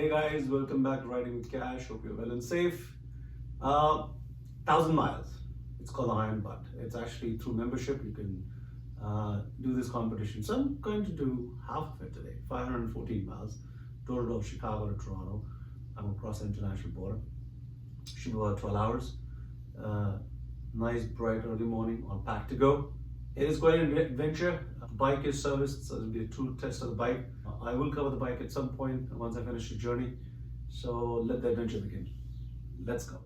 Hey guys, welcome back to Riding with Cash. Hope you're well and safe. 1,000 miles. It's called the Iron Butt. It's actually through membership you can do this competition. So I'm going to do half of it today. 514 miles, door to door, Chicago to Toronto. I'm across the international border. Should be about 12 hours. Nice bright early morning on pack to go. It is quite an adventure. The bike is serviced, so it'll be a true test of the bike. I will cover the bike at some point once I finish the journey. So let the adventure begin. Let's go.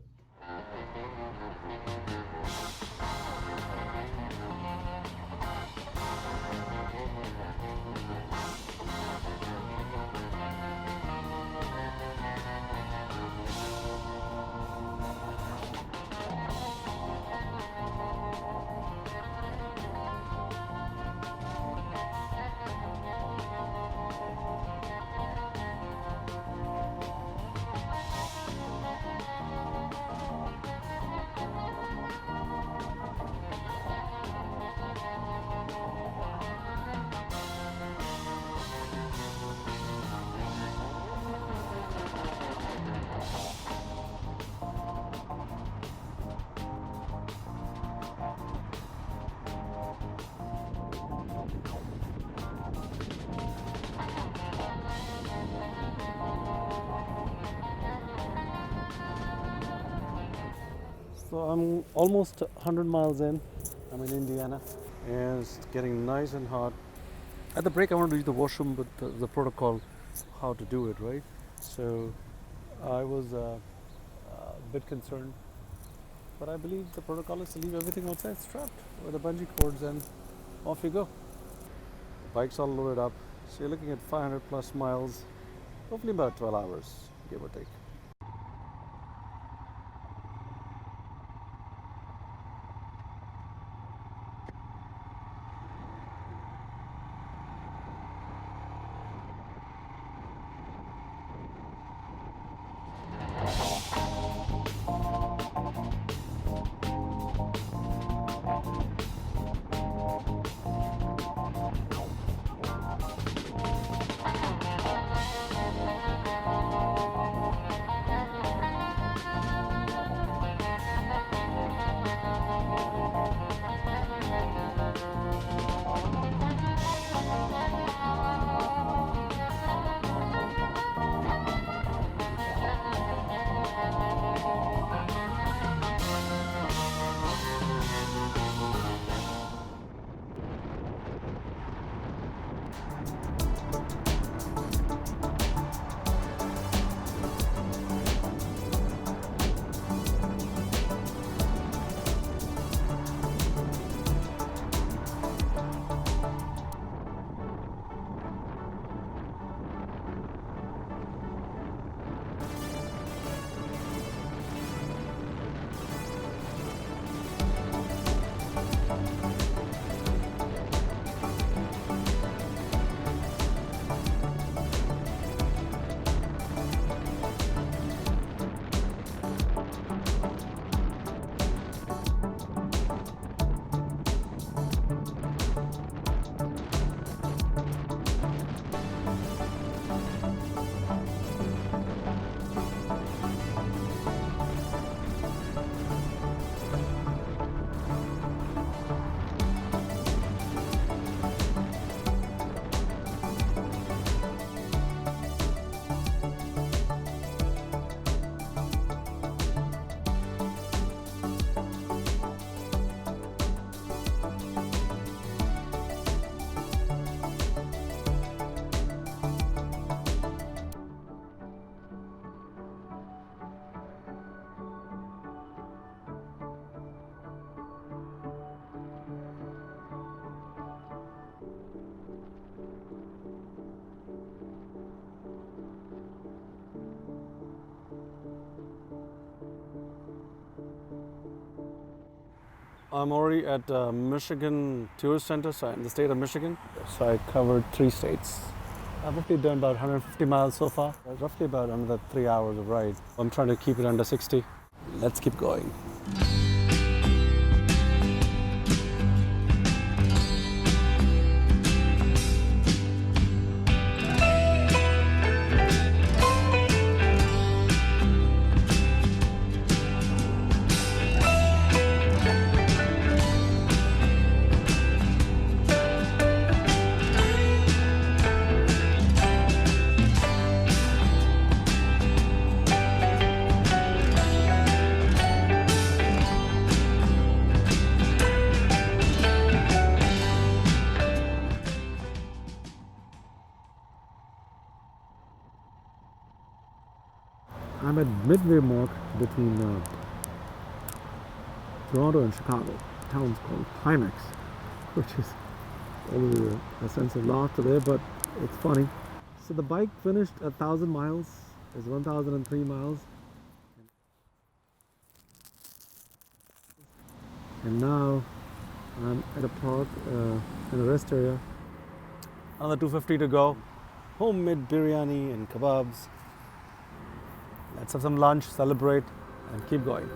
So I'm almost 100 miles in. I'm in Indiana and it's getting nice and hot. At the break I wanted to use the washroom, but the protocol, how to do it, right? So I was a bit concerned, but I believe the protocol is to leave everything outside strapped with the bungee cords and off you go. The bike's all loaded up, so you're looking at 500 plus miles, hopefully about 12 hours, give or take. I'm already at Michigan Tourist Center, so in the state of Michigan. So I covered 3 states. I've roughly done about 150 miles so far. Roughly about another 3 hours of ride. I'm trying to keep it under 60. Let's keep going. I'm at midway mark between Toronto and Chicago. The town's called Timex, which is always a sense of laughter there, but it's funny. So the bike finished 1,000 miles. It's 1,003 miles. And now I'm at a park in a rest area. Another 250 to go. Homemade biryani and kebabs. Let's have some lunch, celebrate, and keep going.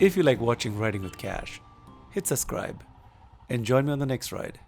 If you like watching Riding with Cash, hit subscribe and join me on the next ride.